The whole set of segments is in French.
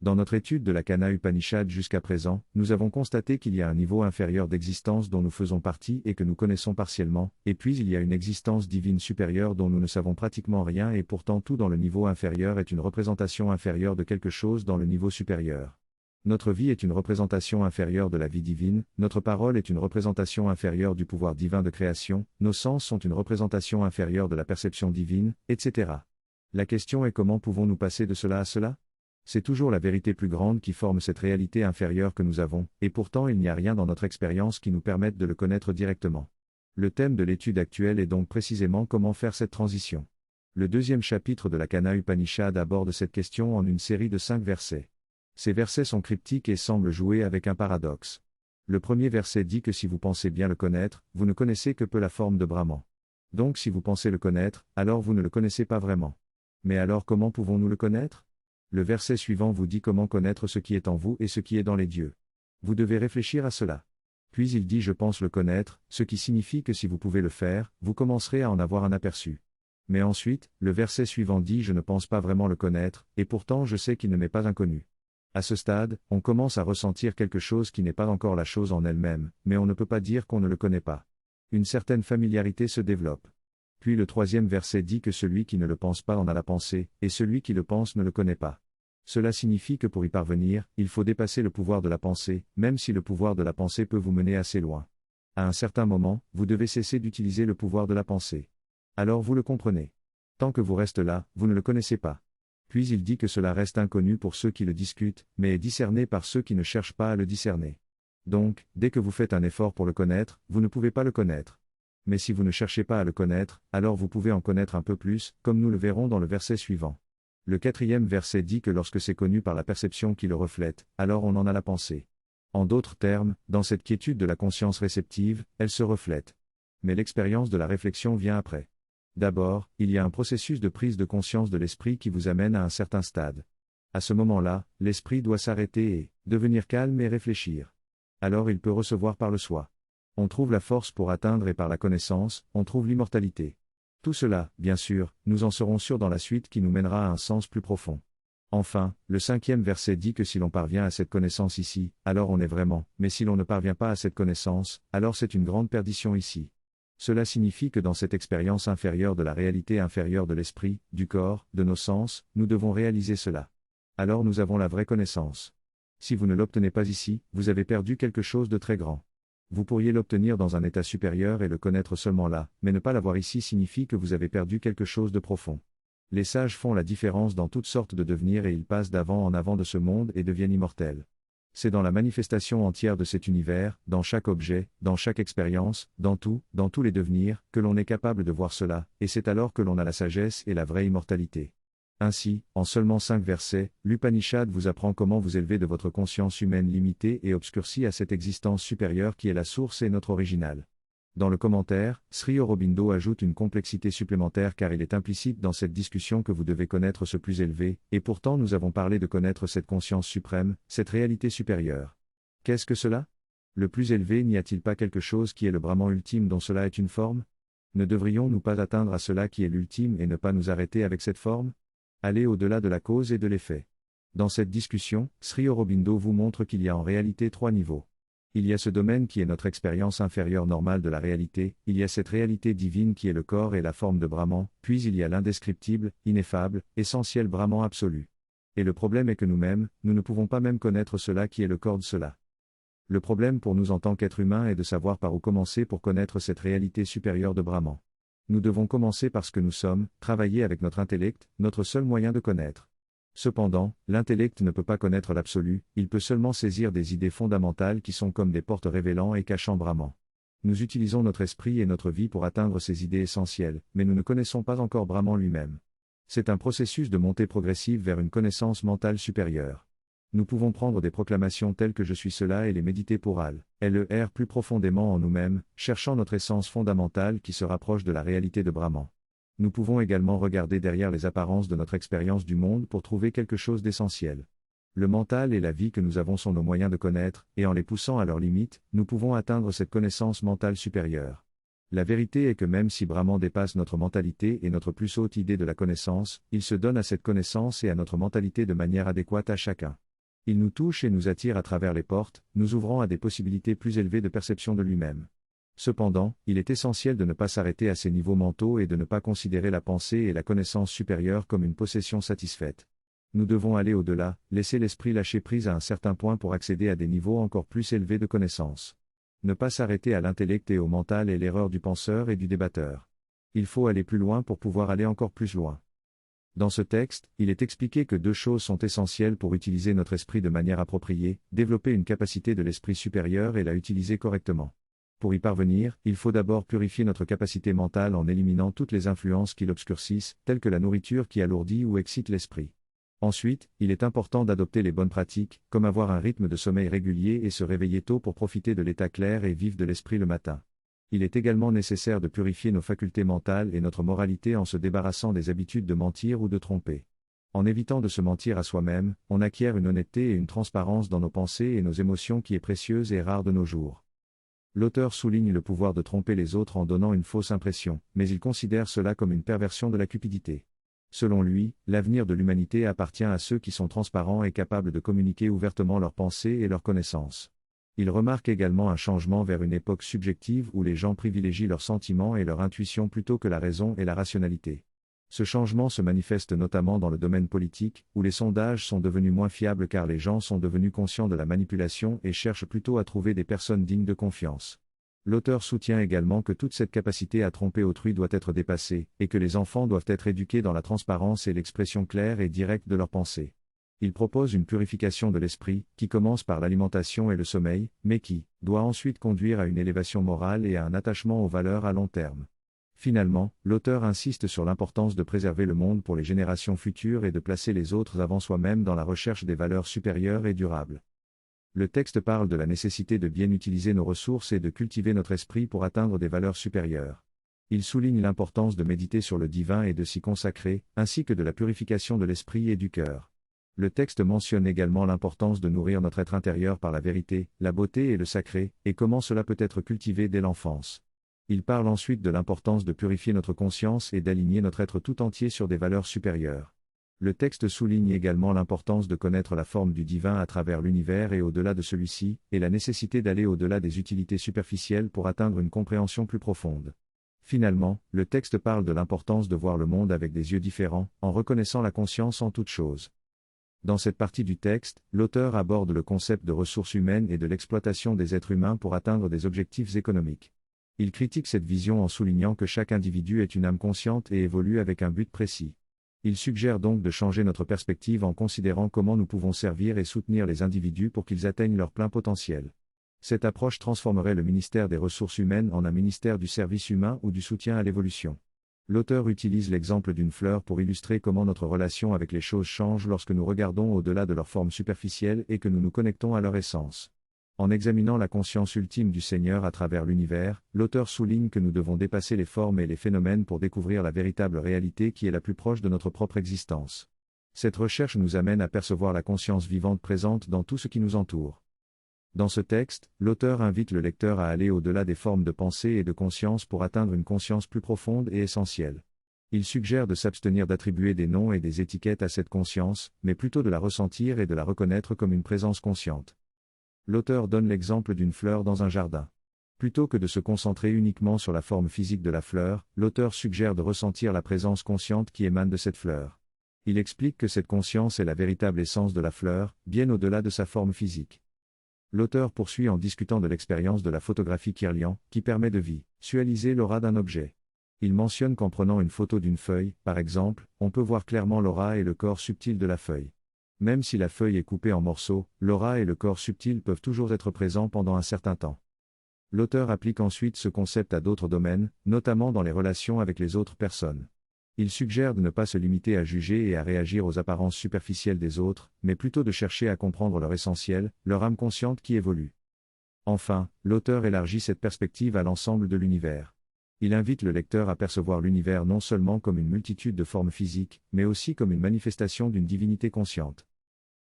Dans notre étude de la Kana Upanishad jusqu'à présent, nous avons constaté qu'il y a un niveau inférieur d'existence dont nous faisons partie et que nous connaissons partiellement, et puis il y a une existence divine supérieure dont nous ne savons pratiquement rien et pourtant tout dans le niveau inférieur est une représentation inférieure de quelque chose dans le niveau supérieur. Notre vie est une représentation inférieure de la vie divine, notre parole est une représentation inférieure du pouvoir divin de création, nos sens sont une représentation inférieure de la perception divine, etc. La question est comment pouvons-nous passer de cela à cela ? C'est toujours la vérité plus grande qui forme cette réalité inférieure que nous avons, et pourtant il n'y a rien dans notre expérience qui nous permette de le connaître directement. Le thème de l'étude actuelle est donc précisément comment faire cette transition. Le deuxième chapitre de la Kana Upanishad aborde cette question en une série de 5 versets. Ces versets sont cryptiques et semblent jouer avec un paradoxe. Le premier verset dit que si vous pensez bien le connaître, vous ne connaissez que peu la forme de Brahman. Donc si vous pensez le connaître, alors vous ne le connaissez pas vraiment. Mais alors comment pouvons-nous le connaître ? Le verset suivant vous dit comment connaître ce qui est en vous et ce qui est dans les dieux. Vous devez réfléchir à cela. Puis il dit je pense le connaître, ce qui signifie que si vous pouvez le faire, vous commencerez à en avoir un aperçu. Mais ensuite, le verset suivant dit je ne pense pas vraiment le connaître, et pourtant je sais qu'il ne m'est pas inconnu. À ce stade, on commence à ressentir quelque chose qui n'est pas encore la chose en elle-même, mais on ne peut pas dire qu'on ne le connaît pas. Une certaine familiarité se développe. Puis le troisième verset dit que celui qui ne le pense pas en a la pensée, et celui qui le pense ne le connaît pas. Cela signifie que pour y parvenir, il faut dépasser le pouvoir de la pensée, même si le pouvoir de la pensée peut vous mener assez loin. À un certain moment, vous devez cesser d'utiliser le pouvoir de la pensée. Alors vous le comprenez. Tant que vous restez là, vous ne le connaissez pas. Puis il dit que cela reste inconnu pour ceux qui le discutent, mais est discerné par ceux qui ne cherchent pas à le discerner. Donc, dès que vous faites un effort pour le connaître, vous ne pouvez pas le connaître. Mais si vous ne cherchez pas à le connaître, alors vous pouvez en connaître un peu plus, comme nous le verrons dans le verset suivant. Le quatrième verset dit que lorsque c'est connu par la perception qui le reflète, alors on en a la pensée. En d'autres termes, dans cette quiétude de la conscience réceptive, elle se reflète. Mais l'expérience de la réflexion vient après. D'abord, il y a un processus de prise de conscience de l'esprit qui vous amène à un certain stade. À ce moment-là, l'esprit doit s'arrêter et devenir calme et réfléchir. Alors il peut recevoir par le soi. On trouve la force pour atteindre et par la connaissance, on trouve l'immortalité. Tout cela, bien sûr, nous en serons sûrs dans la suite qui nous mènera à un sens plus profond. Enfin, le cinquième verset dit que si l'on parvient à cette connaissance ici, alors on est vraiment, mais si l'on ne parvient pas à cette connaissance, alors c'est une grande perdition ici. Cela signifie que dans cette expérience inférieure de la réalité inférieure de l'esprit, du corps, de nos sens, nous devons réaliser cela. Alors nous avons la vraie connaissance. Si vous ne l'obtenez pas ici, vous avez perdu quelque chose de très grand. Vous pourriez l'obtenir dans un état supérieur et le connaître seulement là, mais ne pas l'avoir ici signifie que vous avez perdu quelque chose de profond. Les sages font la différence dans toutes sortes de devenirs et ils passent d'avant en avant de ce monde et deviennent immortels. C'est dans la manifestation entière de cet univers, dans chaque objet, dans chaque expérience, dans tous les devenirs, que l'on est capable de voir cela, et c'est alors que l'on a la sagesse et la vraie immortalité. Ainsi, en seulement 5 versets, l'Upanishad vous apprend comment vous élever de votre conscience humaine limitée et obscurcie à cette existence supérieure qui est la source et notre original. Dans le commentaire, Sri Aurobindo ajoute une complexité supplémentaire car il est implicite dans cette discussion que vous devez connaître ce plus élevé, et pourtant nous avons parlé de connaître cette conscience suprême, cette réalité supérieure. Qu'est-ce que cela ? Le plus élevé n'y a-t-il pas quelque chose qui est le Brahman ultime dont cela est une forme ? Ne devrions-nous pas atteindre à cela qui est l'ultime et ne pas nous arrêter avec cette forme ? Aller au-delà de la cause et de l'effet. Dans cette discussion, Sri Aurobindo vous montre qu'il y a en réalité 3 niveaux. Il y a ce domaine qui est notre expérience inférieure normale de la réalité, il y a cette réalité divine qui est le corps et la forme de Brahman, puis il y a l'indescriptible, ineffable, essentiel Brahman absolu. Et le problème est que nous-mêmes, nous ne pouvons pas même connaître cela qui est le corps de cela. Le problème pour nous en tant qu'êtres humains est de savoir par où commencer pour connaître cette réalité supérieure de Brahman. Nous devons commencer par ce que nous sommes, travailler avec notre intellect, notre seul moyen de connaître. Cependant, l'intellect ne peut pas connaître l'absolu, il peut seulement saisir des idées fondamentales qui sont comme des portes révélant et cachant Brahman. Nous utilisons notre esprit et notre vie pour atteindre ces idées essentielles, mais nous ne connaissons pas encore Brahman lui-même. C'est un processus de montée progressive vers une connaissance mentale supérieure. Nous pouvons prendre des proclamations telles que je suis cela et les méditer pour LER plus profondément en nous-mêmes, cherchant notre essence fondamentale qui se rapproche de la réalité de Brahman. Nous pouvons également regarder derrière les apparences de notre expérience du monde pour trouver quelque chose d'essentiel. Le mental et la vie que nous avons sont nos moyens de connaître, et en les poussant à leurs limites, nous pouvons atteindre cette connaissance mentale supérieure. La vérité est que même si Brahman dépasse notre mentalité et notre plus haute idée de la connaissance, il se donne à cette connaissance et à notre mentalité de manière adéquate à chacun. Il nous touche et nous attire à travers les portes, nous ouvrant à des possibilités plus élevées de perception de lui-même. Cependant, il est essentiel de ne pas s'arrêter à ces niveaux mentaux et de ne pas considérer la pensée et la connaissance supérieure comme une possession satisfaite. Nous devons aller au-delà, laisser l'esprit lâcher prise à un certain point pour accéder à des niveaux encore plus élevés de connaissance. Ne pas s'arrêter à l'intellect et au mental est l'erreur du penseur et du débatteur. Il faut aller plus loin pour pouvoir aller encore plus loin. Dans ce texte, il est expliqué que deux choses sont essentielles pour utiliser notre esprit de manière appropriée, développer une capacité de l'esprit supérieur et la utiliser correctement. Pour y parvenir, il faut d'abord purifier notre capacité mentale en éliminant toutes les influences qui l'obscurcissent, telles que la nourriture qui alourdit ou excite l'esprit. Ensuite, il est important d'adopter les bonnes pratiques, comme avoir un rythme de sommeil régulier et se réveiller tôt pour profiter de l'état clair et vif de l'esprit le matin. Il est également nécessaire de purifier nos facultés mentales et notre moralité en se débarrassant des habitudes de mentir ou de tromper. En évitant de se mentir à soi-même, on acquiert une honnêteté et une transparence dans nos pensées et nos émotions qui est précieuse et rare de nos jours. L'auteur souligne le pouvoir de tromper les autres en donnant une fausse impression, mais il considère cela comme une perversion de la cupidité. Selon lui, l'avenir de l'humanité appartient à ceux qui sont transparents et capables de communiquer ouvertement leurs pensées et leurs connaissances. Il remarque également un changement vers une époque subjective où les gens privilégient leurs sentiments et leur intuition plutôt que la raison et la rationalité. Ce changement se manifeste notamment dans le domaine politique, où les sondages sont devenus moins fiables car les gens sont devenus conscients de la manipulation et cherchent plutôt à trouver des personnes dignes de confiance. L'auteur soutient également que toute cette capacité à tromper autrui doit être dépassée, et que les enfants doivent être éduqués dans la transparence et l'expression claire et directe de leurs pensées. Il propose une purification de l'esprit, qui commence par l'alimentation et le sommeil, mais qui doit ensuite conduire à une élévation morale et à un attachement aux valeurs à long terme. Finalement, l'auteur insiste sur l'importance de préserver le monde pour les générations futures et de placer les autres avant soi-même dans la recherche des valeurs supérieures et durables. Le texte parle de la nécessité de bien utiliser nos ressources et de cultiver notre esprit pour atteindre des valeurs supérieures. Il souligne l'importance de méditer sur le divin et de s'y consacrer, ainsi que de la purification de l'esprit et du cœur. Le texte mentionne également l'importance de nourrir notre être intérieur par la vérité, la beauté et le sacré, et comment cela peut être cultivé dès l'enfance. Il parle ensuite de l'importance de purifier notre conscience et d'aligner notre être tout entier sur des valeurs supérieures. Le texte souligne également l'importance de connaître la forme du divin à travers l'univers et au-delà de celui-ci, et la nécessité d'aller au-delà des utilités superficielles pour atteindre une compréhension plus profonde. Finalement, le texte parle de l'importance de voir le monde avec des yeux différents, en reconnaissant la conscience en toute chose. Dans cette partie du texte, l'auteur aborde le concept de ressources humaines et de l'exploitation des êtres humains pour atteindre des objectifs économiques. Il critique cette vision en soulignant que chaque individu est une âme consciente et évolue avec un but précis. Il suggère donc de changer notre perspective en considérant comment nous pouvons servir et soutenir les individus pour qu'ils atteignent leur plein potentiel. Cette approche transformerait le ministère des Ressources humaines en un ministère du service humain ou du soutien à l'évolution. L'auteur utilise l'exemple d'une fleur pour illustrer comment notre relation avec les choses change lorsque nous regardons au-delà de leur forme superficielle et que nous nous connectons à leur essence. En examinant la conscience ultime du Seigneur à travers l'univers, l'auteur souligne que nous devons dépasser les formes et les phénomènes pour découvrir la véritable réalité qui est la plus proche de notre propre existence. Cette recherche nous amène à percevoir la conscience vivante présente dans tout ce qui nous entoure. Dans ce texte, l'auteur invite le lecteur à aller au-delà des formes de pensée et de conscience pour atteindre une conscience plus profonde et essentielle. Il suggère de s'abstenir d'attribuer des noms et des étiquettes à cette conscience, mais plutôt de la ressentir et de la reconnaître comme une présence consciente. L'auteur donne l'exemple d'une fleur dans un jardin. Plutôt que de se concentrer uniquement sur la forme physique de la fleur, l'auteur suggère de ressentir la présence consciente qui émane de cette fleur. Il explique que cette conscience est la véritable essence de la fleur, bien au-delà de sa forme physique. L'auteur poursuit en discutant de l'expérience de la photographie Kirlian, qui permet de visualiser l'aura d'un objet. Il mentionne qu'en prenant une photo d'une feuille, par exemple, on peut voir clairement l'aura et le corps subtil de la feuille. Même si la feuille est coupée en morceaux, l'aura et le corps subtil peuvent toujours être présents pendant un certain temps. L'auteur applique ensuite ce concept à d'autres domaines, notamment dans les relations avec les autres personnes. Il suggère de ne pas se limiter à juger et à réagir aux apparences superficielles des autres, mais plutôt de chercher à comprendre leur essentiel, leur âme consciente qui évolue. Enfin, l'auteur élargit cette perspective à l'ensemble de l'univers. Il invite le lecteur à percevoir l'univers non seulement comme une multitude de formes physiques, mais aussi comme une manifestation d'une divinité consciente.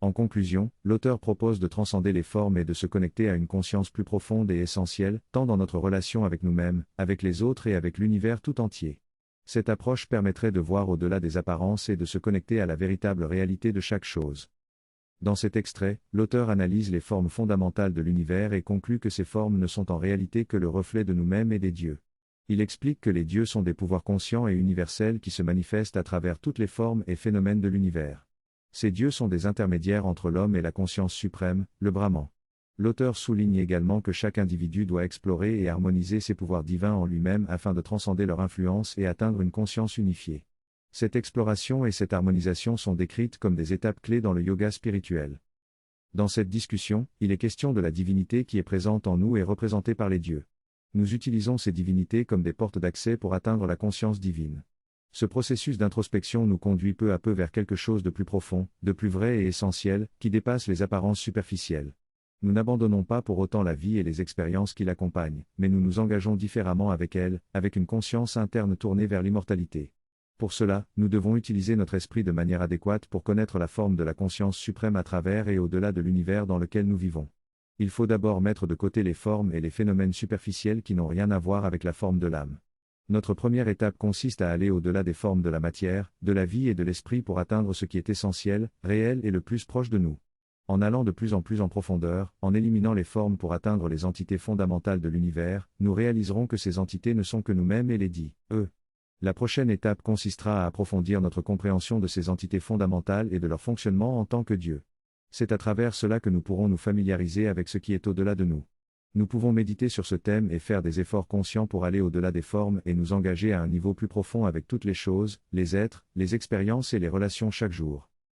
En conclusion, l'auteur propose de transcender les formes et de se connecter à une conscience plus profonde et essentielle, tant dans notre relation avec nous-mêmes, avec les autres et avec l'univers tout entier. Cette approche permettrait de voir au-delà des apparences et de se connecter à la véritable réalité de chaque chose. Dans cet extrait, l'auteur analyse les formes fondamentales de l'univers et conclut que ces formes ne sont en réalité que le reflet de nous-mêmes et des dieux. Il explique que les dieux sont des pouvoirs conscients et universels qui se manifestent à travers toutes les formes et phénomènes de l'univers. Ces dieux sont des intermédiaires entre l'homme et la conscience suprême, le Brahman. L'auteur souligne également que chaque individu doit explorer et harmoniser ses pouvoirs divins en lui-même afin de transcender leur influence et atteindre une conscience unifiée. Cette exploration et cette harmonisation sont décrites comme des étapes clés dans le yoga spirituel. Dans cette discussion, il est question de la divinité qui est présente en nous et représentée par les dieux. Nous utilisons ces divinités comme des portes d'accès pour atteindre la conscience divine. Ce processus d'introspection nous conduit peu à peu vers quelque chose de plus profond, de plus vrai et essentiel, qui dépasse les apparences superficielles. Nous n'abandonnons pas pour autant la vie et les expériences qui l'accompagnent, mais nous nous engageons différemment avec elle, avec une conscience interne tournée vers l'immortalité. Pour cela, nous devons utiliser notre esprit de manière adéquate pour connaître la forme de la conscience suprême à travers et au-delà de l'univers dans lequel nous vivons. Il faut d'abord mettre de côté les formes et les phénomènes superficiels qui n'ont rien à voir avec la forme de l'âme. Notre première étape consiste à aller au-delà des formes de la matière, de la vie et de l'esprit pour atteindre ce qui est essentiel, réel et le plus proche de nous. En allant de plus en profondeur, en éliminant les formes pour atteindre les entités fondamentales de l'univers, nous réaliserons que ces entités ne sont que nous-mêmes et les dits, eux. La prochaine étape consistera à approfondir notre compréhension de ces entités fondamentales et de leur fonctionnement en tant que Dieu. C'est à travers cela que nous pourrons nous familiariser avec ce qui est au-delà de nous. Nous pouvons méditer sur ce thème et faire des efforts conscients pour aller au-delà des formes et nous engager à un niveau plus profond avec toutes les choses, les êtres, les expériences et les relations chaque jour.